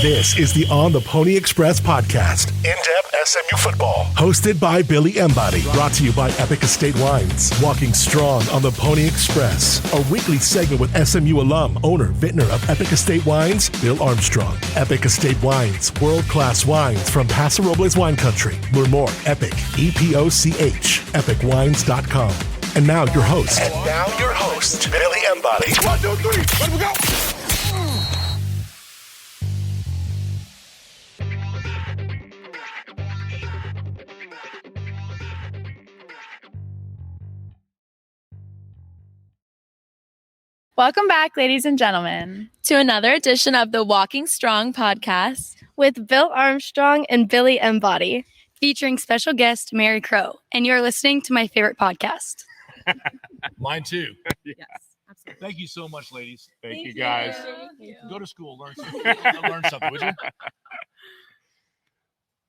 This is the On the Pony Express podcast. In-depth SMU football. Hosted by Billy Embody. Brought to you by Epic Estate Wines. Walking strong on the Pony Express. A weekly segment with SMU alum, owner, vintner of Epic Estate Wines, Bill Armstrong. Epic Estate Wines. World-class wines from Paso Robles wine country. Learn more. Epic. EPOCH. EpicWines.com. And now your host. Billy Embody. 1, 2, 3. Let we go. Welcome back, ladies and gentlemen, to another edition of the Walking Strong podcast with Bill Armstrong and Billy Embody, featuring special guest Mary Krow. And you're listening to my favorite podcast. Mine too. Yes, absolutely. Thank you so much, ladies. Thank you, guys. Thank you. Go to school, learn something, would you?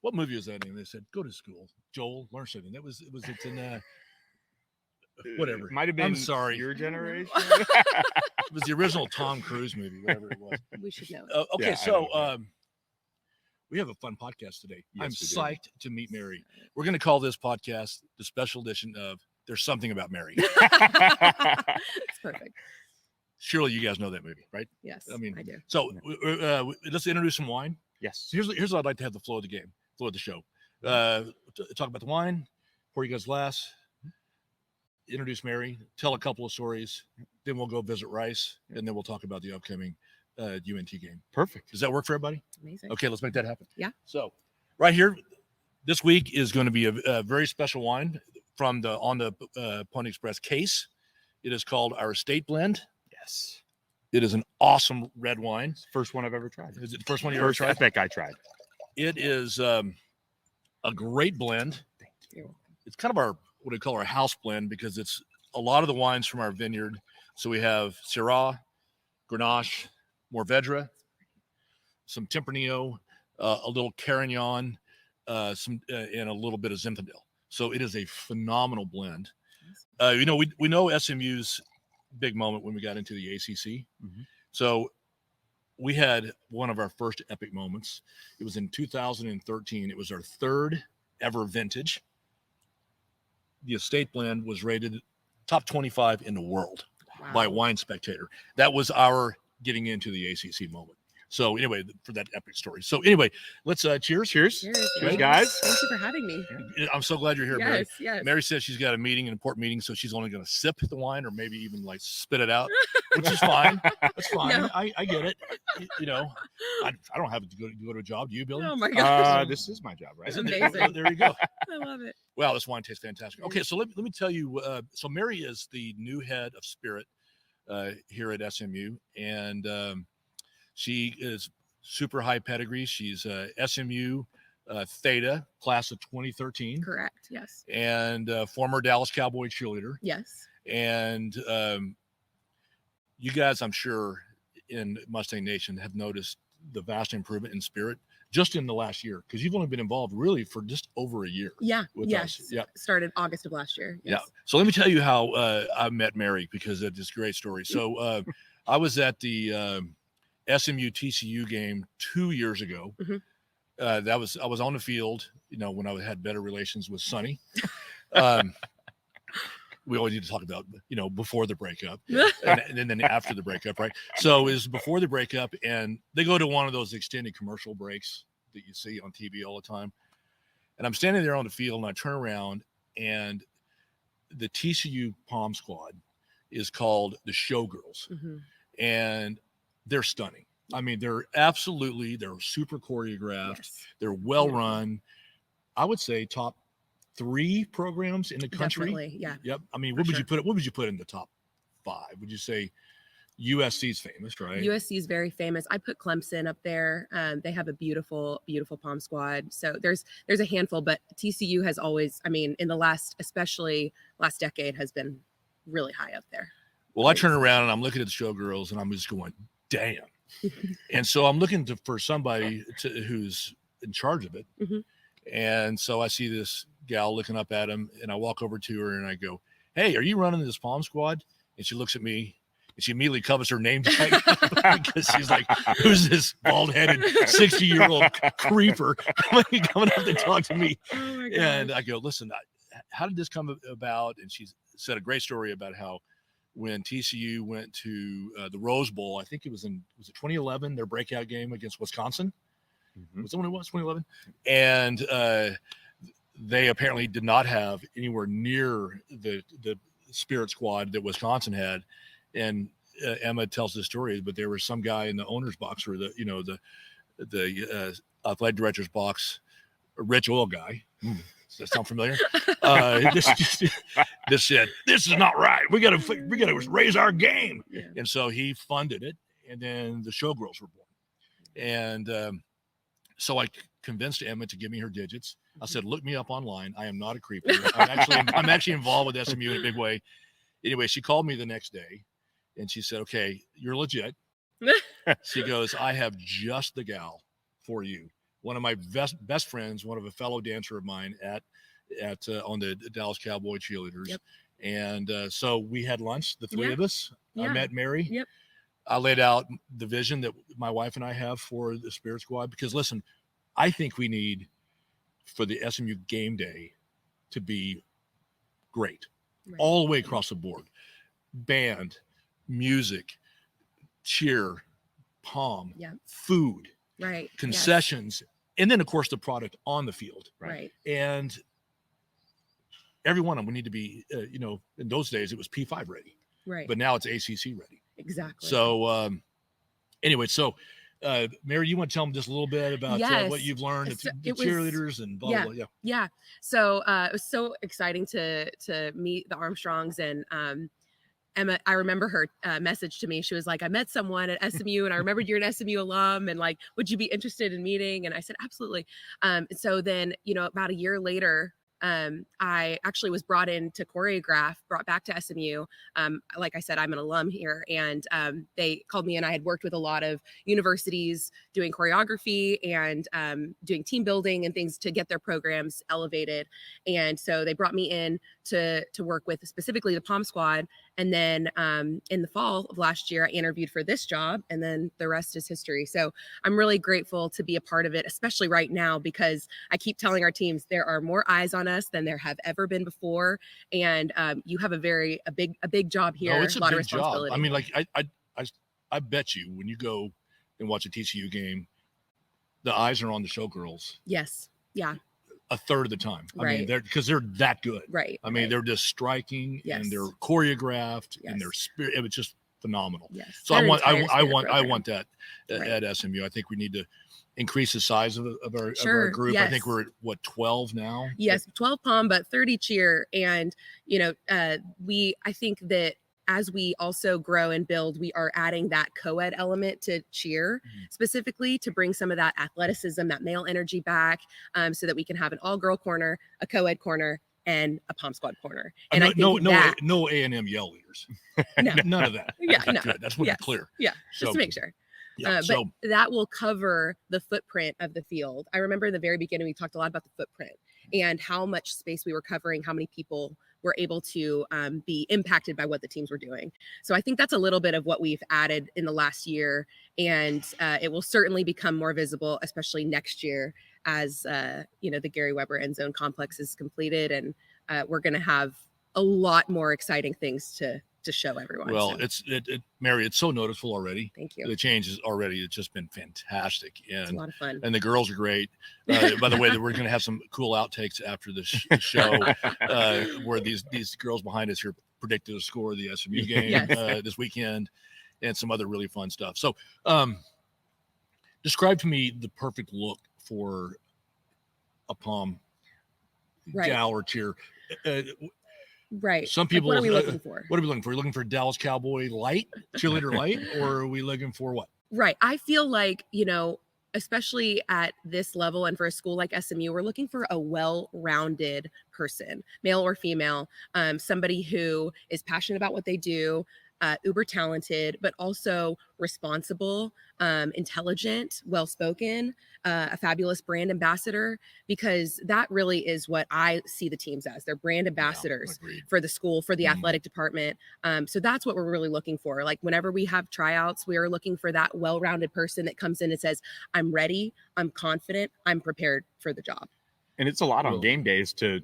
What movie was that in? They said, go to school. Joel, learn something. It's in whatever. It might have been I'm sorry. Your generation. It was the original Tom Cruise movie, whatever it was. We should know. Okay, Yeah, so we have a fun podcast today. Yes, I'm we do. psyched to meet Mary. We're going to call this podcast the special edition of There's Something About Mary. It's perfect. Surely you guys know that movie, right? Yes, I mean, I do. So let's introduce some wine. Yes. So here's what I'd like to have the flow of the show. Talk about the wine, pour you guys glass, introduce Mary, tell a couple of stories, then we'll go visit Rice, and then we'll talk about the upcoming UNT game. Perfect. Does that work for everybody? Amazing. Okay, let's make that happen. Yeah. So right here, this week is going to be a very special wine from on the Pony Express case. It is called our Estate Blend. Yes. It is an awesome red wine. It's the first one I've ever tried. Is it the first one you ever First tried? Epic I tried. It is a great blend. Thank you. It's kind of our what we call our house blend because it's a lot of the wines from our vineyard. So we have Syrah, Grenache, Mourvedre, some Tempranillo, a little Carignan, and a little bit of Zinfandel. So it is a phenomenal blend. We know SMU's big moment when we got into the ACC. Mm-hmm. So we had one of our first epic moments. It was in 2013. It was our third ever vintage. The Estate Blend was rated top 25 in the world by Wine Spectator. That was our getting into the ACC moment. So anyway, for that epic story. So anyway, let's cheers. Cheers. Cheers, guys. Thank you for having me. I'm so glad you're here, Mary. Yes. Mary says she's got a meeting, an important meeting, so she's only going to sip the wine or maybe even like spit it out, which is fine. That's fine. No. I get it. I don't have to go to a job. Do you, Billy? Oh my gosh. This is my job, right? Isn't it? amazing. There you go. I love it. Wow, this wine tastes fantastic. Okay, so let me tell you. So Mary is the new head of Spirit here at SMU, and she is super high pedigree. She's SMU Theta class of 2013. Correct. Yes. And former Dallas Cowboy cheerleader. Yes. And you guys, I'm sure, in Mustang Nation have noticed the vast improvement in Spirit just in the last year, because you've only been involved really for just over a year. Yeah. With Yes. us. Yeah. Started August of last year. Yes. Yeah. So let me tell you how I met Mary, because it's a great story. So I was at the SMU TCU game 2 years ago. Mm-hmm. I was on the field, when I had better relations with Sonny. We always need to talk about, before the breakup and then after the breakup, right? So it was before the breakup, and they go to one of those extended commercial breaks that you see on TV all the time. And I'm standing there on the field, and I turn around, and the TCU Pom squad is called the Showgirls. Mm-hmm. And they're stunning. I mean, they're super choreographed. Yes. They're well run. I would say top 3 programs in the country. Definitely, yeah. Yep. I mean, what would you put in the top 5? Would you say USC's famous, right? USC is very famous. I put Clemson up there. They have a beautiful, beautiful Pom squad. So there's a handful, but TCU has always, in the especially last decade, has been really high up there. Well, I turn around and I'm looking at the Showgirls, and I'm just going, damn. And so I'm looking for somebody who's in charge of it. Mm-hmm. And so I see this gal looking up at him, and I walk over to her and I go, "Hey, are you running this Pom squad?" And she looks at me And she immediately covers her name tag because she's like, who's this bald-headed 60-year-old creeper coming up to talk to me? Oh my And I go, listen, how did this come about? And she said a great story about how when TCU went to the Rose Bowl, I think was it 2011, their breakout game against Wisconsin? Mm-hmm. Was that when it was, 2011? And they apparently did not have anywhere near the Spirit squad that Wisconsin had. And Emma tells the story, but there was some guy in the owner's box or the athletic director's box, a rich oil guy. Does that sound familiar? This said, this is not right. We got to raise our game. Yeah. And so he funded it, and then the Showgirls were born. And so I convinced Emma to give me her digits. I said, look me up online. I am not a creeper. I'm actually involved with SMU in a big way. Anyway, she called me the next day, and she said, okay, you're legit. She goes, I have just the gal for you. One of my best friends, one of a fellow dancer of mine at on the Dallas Cowboy cheerleaders. Yep. And so we had lunch, the three of us. I met Mary. Yep. I laid out the vision that my wife and I have for the Spirit Squad, because listen, I think we need for the SMU game day to be great, all the way across the board. Band, music, cheer, pom, food, concessions, and then of course the product on the field. Right. And every one of them would need to be, in those days it was P5 ready. Right. But now it's ACC ready. Exactly. So anyway, Mary, you want to tell them just a little bit about what you've learned, the cheerleaders and blah, blah, blah. Yeah. So it was so exciting to meet the Armstrongs, and Emma, I remember her message to me. She was like, I met someone at SMU and I remembered you're an SMU alum, and like, would you be interested in meeting? And I said, absolutely. So then, about a year later, I actually was brought back to SMU. Like I said, I'm an alum here, and they called me, and I had worked with a lot of universities doing choreography and doing team building and things to get their programs elevated. And so they brought me in to work with specifically the Pom Squad. And then in the fall of last year, I interviewed for this job, and then the rest is history. So I'm really grateful to be a part of it, especially right now, because I keep telling our teams there are more eyes on us than there have ever been before. And you have a big job here. No, it's a lot big of responsibility. job. I mean, like I bet you when you go and watch a TCU game, the eyes are on the Showgirls. Yes. Yeah. A third of the time. I mean, they're that good. Right. I mean, they're just striking, and they're choreographed, and their spirit. It was just phenomenal. Yes. So I want that at SMU. I think we need to increase the size of our group. Yes. I think we're at 12 now. Yes, 12 Pom, but 30 cheer. And I think that as we also grow and build, we are adding that co-ed element to cheer, specifically to bring some of that athleticism, that male energy back, so that we can have an all-girl corner, a co-ed corner, and a Pom Squad corner. And no A&M yell leaders. No. None of that. Yeah, That's good. That's what clear. Yeah, just to make sure. Yeah, but that will cover the footprint of the field. I remember in the very beginning, we talked a lot about the footprint and how much space we were covering, how many people were able to be impacted by what the teams were doing. So I think that's a little bit of what we've added in the last year, and it will certainly become more visible, especially next year as the Gary Weber End Zone complex is completed, and we're going to have a lot more exciting things to show everyone. Well, Mary, it's so noticeable already. Thank you. The changes already, it's just been fantastic. And it's a lot of fun. And the girls are great. By the way, we're going to have some cool outtakes after the show where these girls behind us here predicted the score of the SMU game this weekend, and some other really fun stuff. So describe to me the perfect look for a Pom gal or cheer. Right. Some people. What are we looking for? What are we looking for? Are we looking for Dallas Cowboy light, cheerleader light, or are we looking for what? Right. I feel like, especially at this level and for a school like SMU, we're looking for a well-rounded person, male or female, somebody who is passionate about what they do, uber talented, but also responsible, intelligent, well-spoken, a fabulous brand ambassador, because that really is what I see the teams as. They're brand ambassadors for the school, for the athletic department. So that's what we're really looking for. Like whenever we have tryouts, we are looking for that well-rounded person that comes in and says, I'm ready, I'm confident, I'm prepared for the job. And it's a lot on game days to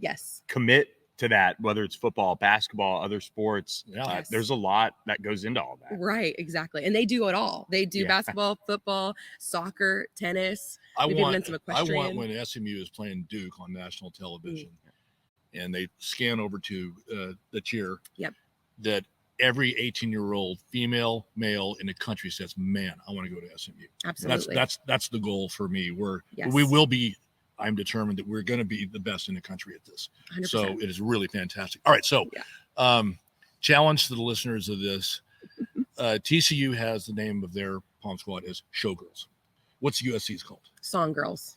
commit to that, whether it's football, basketball, other sports. There's a lot that goes into all that. Right, exactly. And they do it all. They do basketball, football, soccer, tennis. I want when SMU is playing Duke on national television and they scan over to the cheer, that every 18-year-old female, male in the country says, man, I want to go to SMU. Absolutely. That's the goal for me. We will be. I'm determined that we're going to be the best in the country at this. 100%. So it is really fantastic. All right. So challenge to the listeners of this. TCU has the name of their Pom squad as Showgirls. What's USC's called? Song Girls.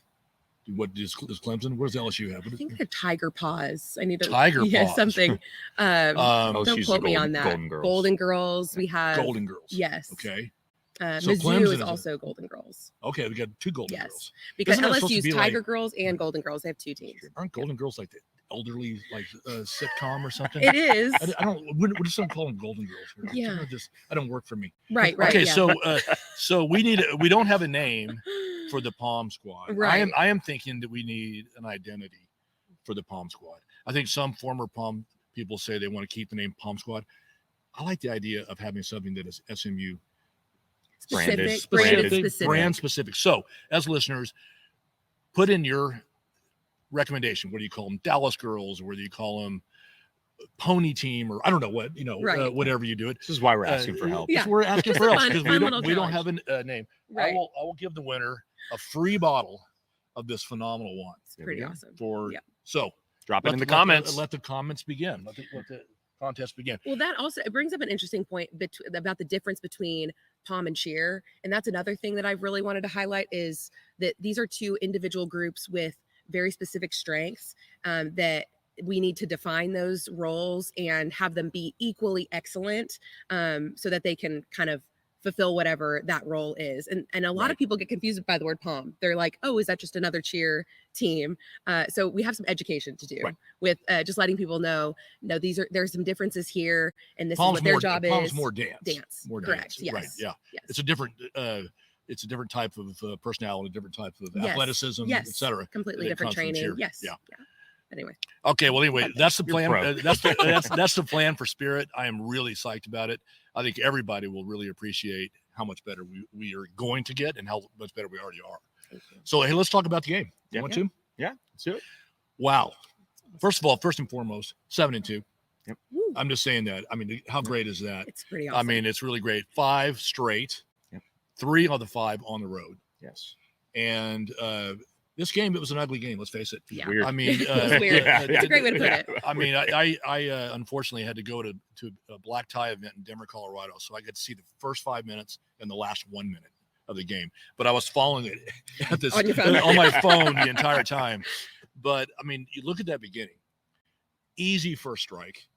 What does Clemson? What does LSU have? I think they're Tiger Paws. I need to Tiger Paws. Something. Don't quote me on that. Golden Girls. We have Golden Girls. Yes. Okay. So Mizzou is also Golden Girls. Okay, we got two Golden Girls. Because LSU's Tiger Girls and Golden Girls. They have two teams. Aren't Golden Girls like the elderly sitcom or something? It is. I don't. What does someone call them Golden Girls? Yeah. I don't work for me. Right. Okay, so we don't have a name for the Pom squad. Right. I am thinking that we need an identity for the Pom squad. I think some former Pom people say they want to keep the name Pom squad. I like the idea of having something that is SMU brand specific. So as listeners, put in your recommendation. What do you call them? Dallas Girls, or whether you call them Pony Team, or I don't know what, whatever you do it. This is why we're asking for help. Yeah. We're asking for help because we don't have a name. Right. I will give the winner a free bottle of this phenomenal wine. It's pretty awesome. So drop it in the comments. Let the comments begin. Let the contest begin. Well, that also it brings up an interesting point about the difference between Pom and Cheer, and that's another thing that I really wanted to highlight, is that these are two individual groups with very specific strengths, that we need to define those roles and have them be equally excellent, so that they can kind of fulfill whatever that role is. And a lot of people get confused by the word Pom. They're like, oh, is that just another cheer team? So we have some education to do with just letting people know, no, there's some differences here, and this Pom's is what their job is. Pom's more dance. More correct. Dance. Yes. Right. Yeah. Yes. It's a different type of personality, a different type of athleticism, etc. Completely different training. Yes. Yeah. Anyway. Okay. Well, anyway, that's the plan. That's the plan for Spirit. I am really psyched about it. I think everybody will really appreciate how much better we are going to get and how much better we already are. So, hey, let's talk about the game. You want to? Yeah, let's do it. Wow. First and foremost, 7-2. Yep. I'm just saying that. I mean, how great is that? It's pretty awesome. I mean, it's really great. 5 straight. Yep. 3 of the 5 on the road. Yes. And this game, it was an ugly game. Let's face it. Yeah. Weird. I mean, it's weird. It's a great way to put it. I mean, I unfortunately had to go to a black tie event in Denver, Colorado, so I got to see the first 5 minutes and the last 1 minute of the game. But I was following it on my phone the entire time. But I mean, you look at that beginning. Easy first strike.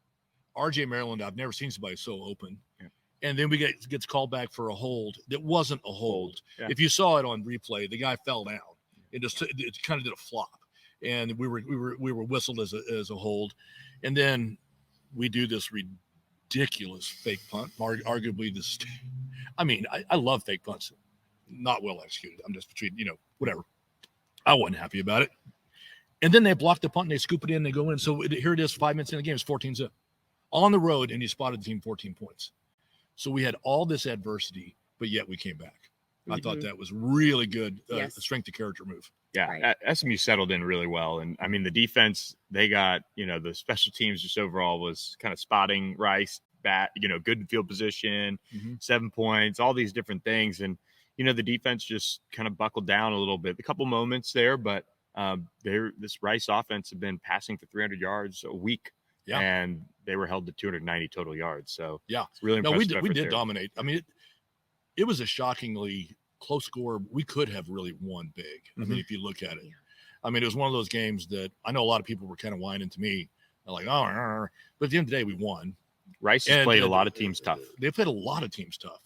RJ Maryland, I've never seen somebody so open. Yeah. And then gets called back for a hold that wasn't a hold. Yeah. If you saw it on replay, the guy fell down. It kind of did a flop, and we were whistled as a hold, and then we do this ridiculous fake punt. Arguably, I mean, I love fake punts, not well executed. I'm just between whatever. I wasn't happy about it, and then they block the punt and they scoop it in. They go in. So here it is, 5 minutes in the game. It's 14-0 on the road, and you spotted the team 14 points. So we had all this adversity, but yet we came back. I thought that was really good, strength of character move. Yeah, SMU settled in really well. And, I mean, the defense, they got, the special teams just overall was kind of spotting Rice, good field position, 7 points, all these different things. And, the defense just kind of buckled down a little bit. A couple moments there, but this Rice offense had been passing for 300 yards a week. Yeah. And they were held to 290 total yards. So, it's really impressive. No, we did dominate. I mean, it was a shockingly close score. We could have really won big. I mean, if you look at it, I mean, it was one of those games that I know a lot of people were kind of whining to me. They're like, but at the end of the day, we won. Rice has played a lot of teams tough. They played a lot of teams tough.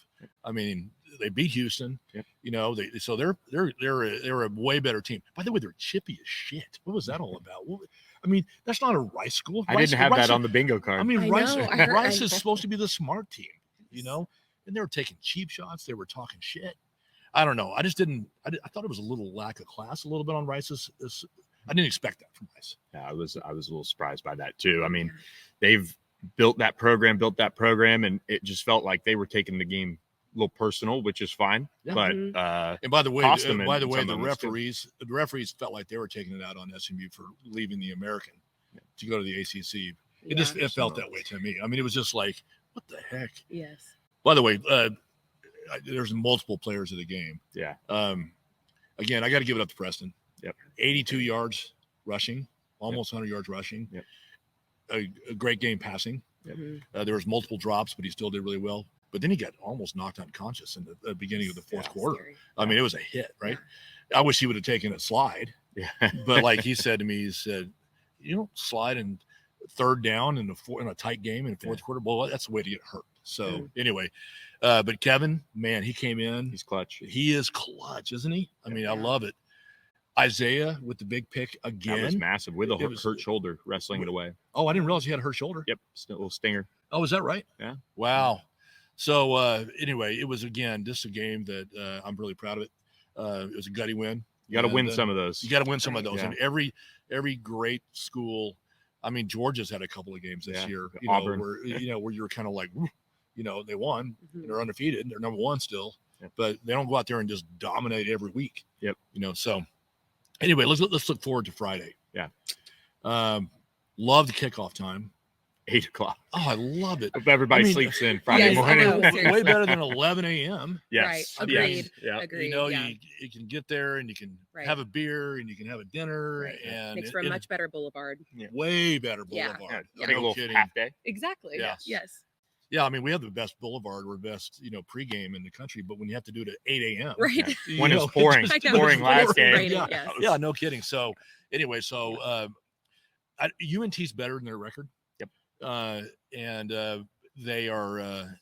I mean, they beat Houston. Yep. You know, they're a way better team. By the way, they're chippy as shit. What was that all about? I mean, that's not a Rice school. I didn't have that on the bingo card. I mean, I Rice, know, I heard- Rice is supposed to be the smart team, you know, and they were taking cheap shots. They were talking shit. I don't know. I just didn't. I thought it was a little lack of class, a little bit on Rice's. I didn't expect that from Rice. Yeah, I was a little surprised by that too. I mean, they've built that program, and it just felt like they were taking the game a little personal, which is fine. Yeah. But And by the way, cost them in the some moments, too. referees felt like they were taking it out on SMU for leaving the American to go to the ACC. It felt that way to me. I mean, it was just like, what the heck? Yes. By the way, there's multiple players of the game. Yeah. Again, I got to give it up to Preston. Yep. 82 yards rushing, almost 100 yards rushing. Yep. A great game passing. Yep. There was multiple drops, but he still did really well. But then he got almost knocked unconscious in the beginning of the fourth quarter. Scary. I mean, it was a hit, right? I wish he would have taken a slide. Yeah. But like he said to me, he said, you don't slide in third down in a tight game in the fourth quarter. Well, that's the way to get hurt. So anyway, but Kevin, man, he came in. He's clutch. He is clutch, isn't he? I mean, I love it. Isaiah with the big pick again. That was massive with a hurt shoulder, wrestling it away. Oh, I didn't realize he had a hurt shoulder. Yep, a little stinger. Oh, is that right? Yeah. Wow. So anyway, it was again just a game that I'm really proud of it. It was a gutty win. You got to win some of those. You got to win some of those. Yeah. And every great school. I mean, Georgia's had a couple of games this year. Auburn. Where you're kind of like, they won. And they're undefeated. They're number one still. Yep. But they don't go out there and just dominate every week. Yep. So anyway, let's look forward to Friday. Yeah. Love the kickoff time. 8:00. Oh, I love it. Hope everybody sleeps in Friday morning. Way better than 11 a.m. Yes. Right. Agreed. Yeah. Agreed. You can get there and you can have a beer and you can have a dinner and makes for a much better boulevard. Way better boulevard. Take a little half day. Exactly. Yeah. Yes. Yeah, I mean, we have the best boulevard or best, pregame in the country, but when you have to do it at 8 a.m. Right. When it's pouring. Pouring last game. Yeah, no kidding. So anyway, UNT's better than their record. Yep. And they are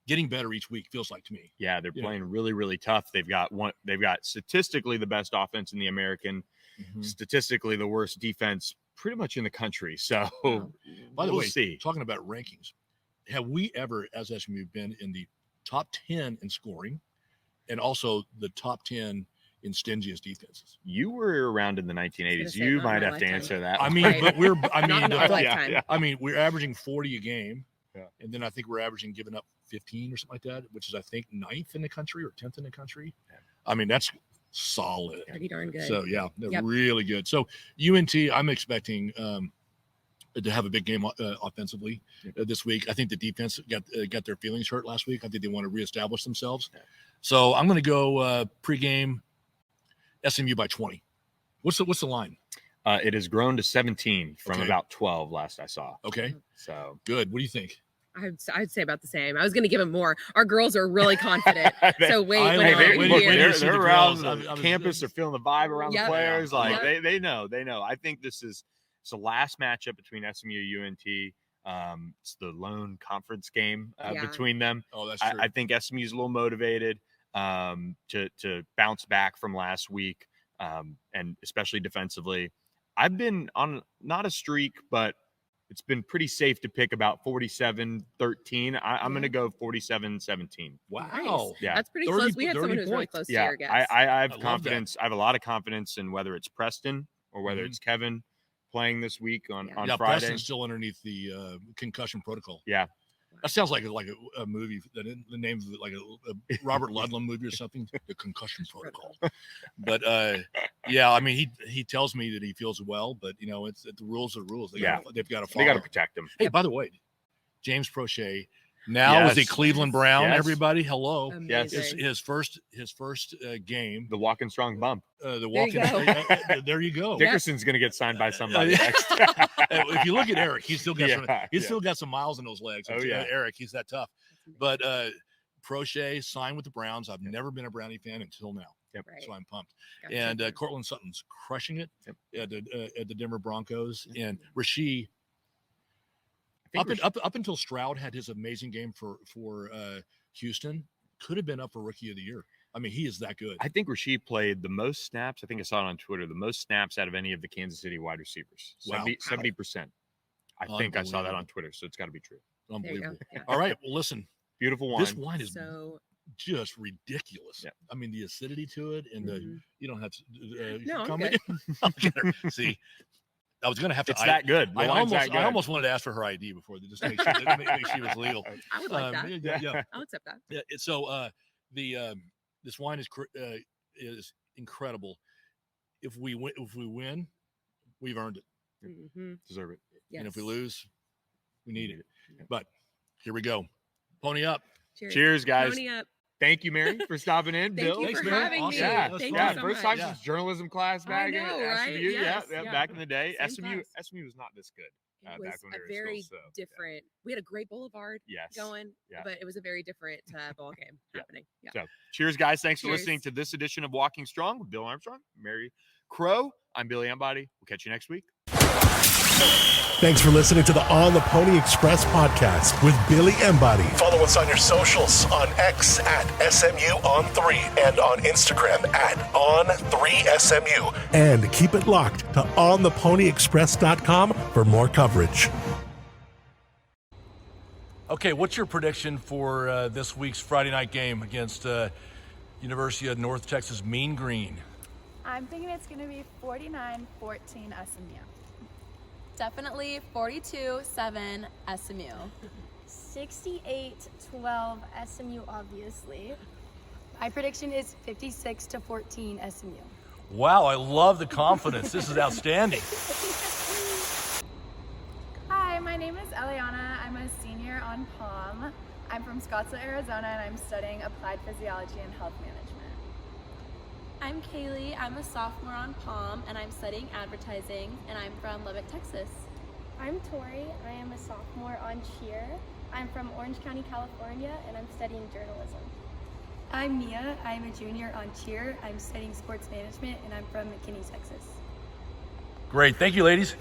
getting better each week, feels like to me. Yeah, they're playing really, really tough. They've got statistically the best offense in the American, statistically the worst defense pretty much in the country. So by the way, see. Talking about rankings, have we ever, as SMU, been in the top 10 in scoring and also the top 10 in stingiest defenses? You were around in the 1980s. You might have to answer that. I mean, but we're averaging 40 a game. Yeah. And then I think we're averaging giving up 15 or something like that, which is, I think, 9th in the country or 10th in the country. Yeah. I mean, that's solid. Pretty darn good. So, they're really good. So, UNT, I'm expecting to have a big game offensively this week. I think the defense got their feelings hurt last week. I think they want to reestablish themselves. Yeah. So, I'm going to go pregame SMU by 20. What's the line? It has grown to 17 from about 12 last I saw. Okay. So good. What do you think? I'd say about the same. I was going to give them more. Our girls are really confident. So they're around the campus. They're feeling the vibe around the players. Like they know. I think it's the last matchup between SMU UNT. It's the lone conference game between them. Oh, that's true. I think SMU's a little motivated to bounce back from last week, and especially defensively. I've been on not a streak, but it's been pretty safe to pick about 47-13. I'm going to go 47-17. Wow. Nice. Yeah. That's pretty close. We had someone who's really close to your guess. I have confidence. I have a lot of confidence in whether it's Preston or whether it's Kevin playing this week on Friday. Preston's still underneath the concussion protocol. Yeah. That sounds like a movie. The name of it, like a Robert Ludlum movie or something. The concussion protocol. But I mean, he tells me that he feels well, but it's the rules are the rules. They've got to follow. They got to protect him. Hey, by the way, James Prochet now is a Cleveland Brown. Yes. Everybody, hello. Amazing. His first game. The walking strong bump. There you go. Dickerson's going to get signed by somebody next. If you look at Eric, he's still got some miles in those legs. Oh, yeah. Eric, he's that tough. But Prochet signed with the Browns. I've never been a Brownie fan until now. Yep. Right. So I'm pumped. Gotcha. And Cortland Sutton's crushing it at the Denver Broncos. And Rasheed, Up until Stroud had his amazing game for Houston, could have been up for Rookie of the Year. I mean, he is that good. I think Rasheed played the most snaps. I think I saw it on Twitter. The most snaps out of any of the Kansas City wide receivers. Wow. 70%. I think I saw that on Twitter, so it's got to be true. Unbelievable. Yeah. All right. Well, listen. Beautiful wine. This wine is So just ridiculous. Yeah. I mean, the acidity to it, and you don't have to. No, I'm comment. See, I was going to have to. It's that good. I almost wanted to ask for her ID before, just to make sure make she was legal. I would like that. Yeah. I'll accept that. Yeah. So this wine is incredible. If we win, we've earned it. Mm-hmm. Deserve it. Yes. And if we lose, we need it. But here we go. Pony up. Cheers, guys. Pony up. Thank you, Mary, for stopping in. Thank Bill. you for Mary. having me. Awesome. Yeah, Thank yeah. you so First much. time since journalism class back I know, at right? SMU. Yes, Yeah, back in the day. Same SMU class. was not this good. It was back when they a were very still, different. We had a great boulevard going, but it was a very different ball game happening. Yeah. So, cheers, guys. Thanks for Cheers. listening to this edition of Walking Strong with Bill Armstrong, Mary Krow. I'm Billy Embody. We'll catch you next week. Thanks for listening to the On the Pony Express podcast with Billy Embody. Follow us on your socials on X at SMU-On3 and on Instagram at On3SMU. And keep it locked to OnThePonyExpress.com for more coverage. Okay, what's your prediction for this week's Friday night game against University of North Texas Mean Green? I'm thinking it's going to be 49-14 SMU. Definitely 42-7 SMU. 68-12 SMU, obviously. My prediction is 56-14 SMU. Wow, I love the confidence. This is outstanding. Hi, my name is Eliana. I'm a senior on Pom. I'm from Scottsdale, Arizona, and I'm studying applied physiology and health management. I'm Kaylee. I'm a sophomore on Pom, and I'm studying advertising, and I'm from Lubbock, Texas. I'm Tori. I am a sophomore on Cheer. I'm from Orange County, California, and I'm studying journalism. I'm Mia. I'm a junior on Cheer. I'm studying sports management, and I'm from McKinney, Texas. Great. Thank you, ladies.